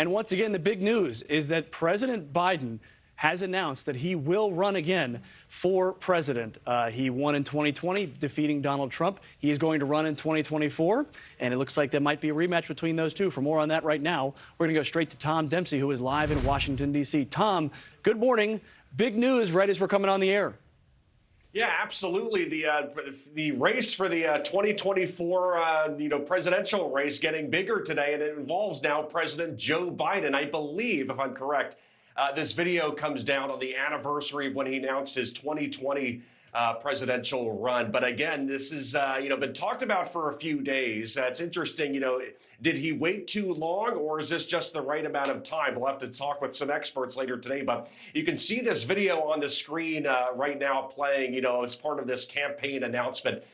And once again, the big news is that President Biden has announced that he will run again for president. He won in 2020, defeating Donald Trump. He is going to run in 2024, and it looks like there might be a rematch between those two. For more on that right now, we're going to go straight to Tom Dempsey, who is live in Washington, D.C. Tom, good morning. Big news right as we're coming on the air. Yeah, absolutely. The race for the 2024 presidential race getting bigger today, and it involves now President Joe Biden. I believe, if I'm correct, this video comes down on the anniversary of when he announced his 2020 presidential run. But again, this is been talked about for a few days. It's interesting. Did he wait too long, or is this just the right amount of time? We'll have to talk with some experts later today. But you can see this video on the screen right now playing. As part of this campaign announcement.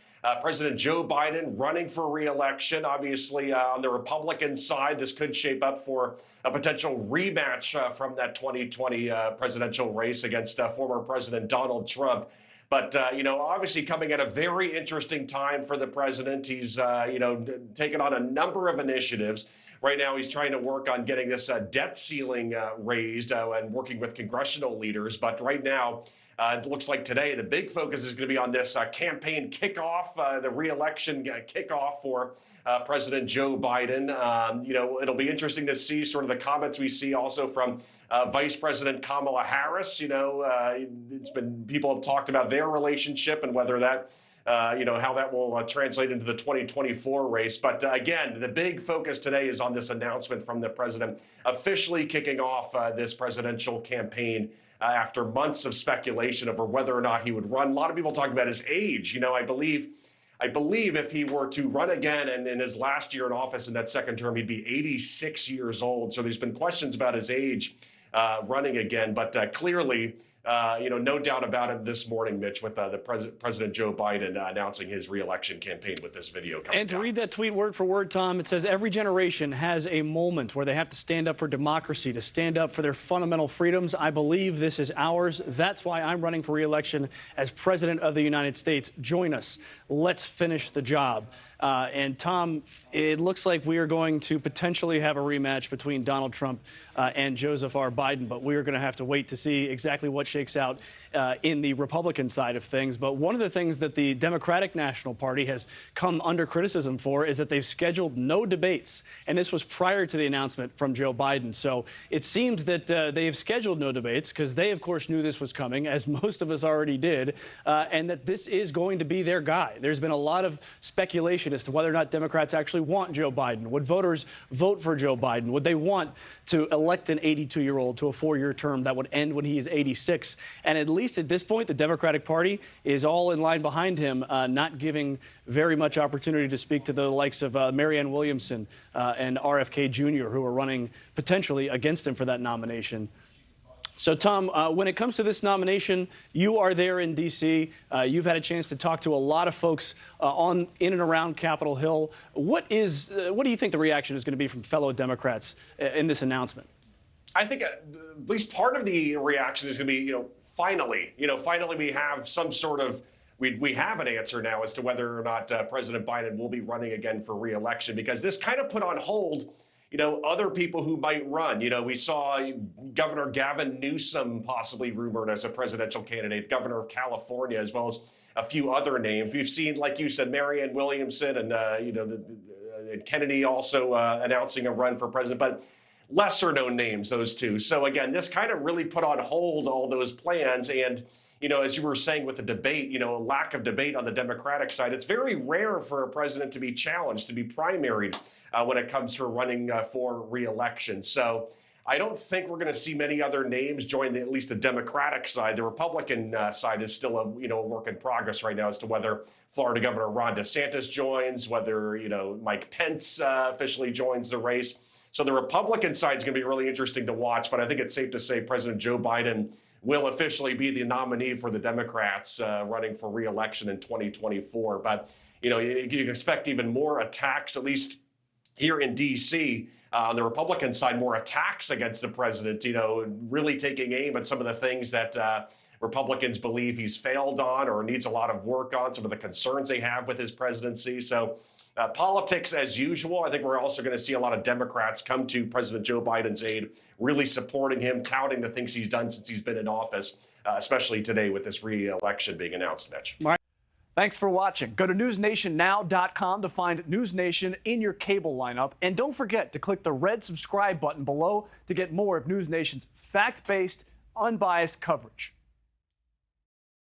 President Joe Biden running for re-election. Obviously, on the Republican side, this could shape up for a potential rematch from that 2020 presidential race against former President Donald Trump. But, obviously coming at a very interesting time for the president. He's, taken on a number of initiatives. Right now, he's trying to work on getting this debt ceiling raised and working with congressional leaders. But right now, it looks like today the big focus is going to be on this campaign kickoff, the re-election kickoff for President Joe Biden. It'll be interesting to see sort of the comments we see also from Vice President Kamala Harris. It's been people have talked about their relationship and whether that how that will translate into the 2024 race. But again, the big focus today is on this announcement from the president officially kicking off this presidential campaign after months of speculation over whether or not he would run. A lot of people talking about his age. I believe if he were to run again and in his last year in office in that second term, he'd be 86 years old. So there's been questions about his age running again. But clearly, no doubt about it this morning, Mitch, with President Joe Biden announcing his re-election campaign with this video coming And to out. read that tweet word for word, Tom, it says every generation has a moment where they have to stand up for democracy, to stand up for their fundamental freedoms. I believe this is ours. That's why I'm running for re-election as President of the United States. Join us. Let's finish the job. And Tom, it looks like we are going to potentially have a rematch between Donald Trump and Joseph R. Biden, but we are going to have to wait to see exactly what shakes out in the Republican side of things. But one of the things that the Democratic National Party has come under criticism for is that they've scheduled no debates. And this was prior to the announcement from Joe Biden. So it seems that they've scheduled no debates because they, of course, knew this was coming, as most of us already did, and that this is going to be their guy. There's been a lot of speculation as to whether or not Democrats actually want Joe Biden. Would voters vote for Joe Biden? Would they want to elect an 82-year-old to a 4-year term that would end when he is 86? And at least at this point, the Democratic Party is all in line behind him, not giving very much opportunity to speak to the likes of Marianne Williamson and RFK Jr., who are running potentially against him for that nomination. So, Tom, when it comes to this nomination, you are there in D.C. You've had a chance to talk to a lot of folks in and around Capitol Hill. What do you think the reaction is going to be from fellow Democrats in this announcement? I think at least part of the reaction is going to be, finally we have some sort of we have an answer now as to whether or not President Biden will be running again for re-election, because this kind of put on hold other people who might run. We saw Governor Gavin Newsom possibly rumored as a presidential candidate, governor of California, as well as a few other names. We've seen, like you said, Marianne Williamson and Kennedy also announcing a run for president, but lesser known names, those two. So again, this kind of really put on hold all those plans. And as you were saying with the debate, a lack of debate on the Democratic side, it's very rare for a president to be challenged, to be primaried when it comes to running for re-election. So I don't think we're going to see many other names join at least the Democratic side. The Republican side is still a work in progress right now as to whether Florida Governor Ron DeSantis joins, whether Mike Pence officially joins the race. So the Republican side is going to be really interesting to watch, but I think it's safe to say President Joe Biden will officially be the nominee for the Democrats running for re-election in 2024. But, you can expect even more attacks, at least here in D.C., on the Republican side, more attacks against the president, really taking aim at some of the things that Republicans believe he's failed on or needs a lot of work on, some of the concerns they have with his presidency. So Politics as usual. I think we're also going to see a lot of Democrats come to President Joe Biden's aid, really supporting him, touting the things he's done since he's been in office, especially today with this re-election being announced, Mitch. Thanks for watching. Go to newsnationnow.com to find NewsNation in your cable lineup. And don't forget to click the red subscribe button below to get more of NewsNation's fact-based, unbiased coverage.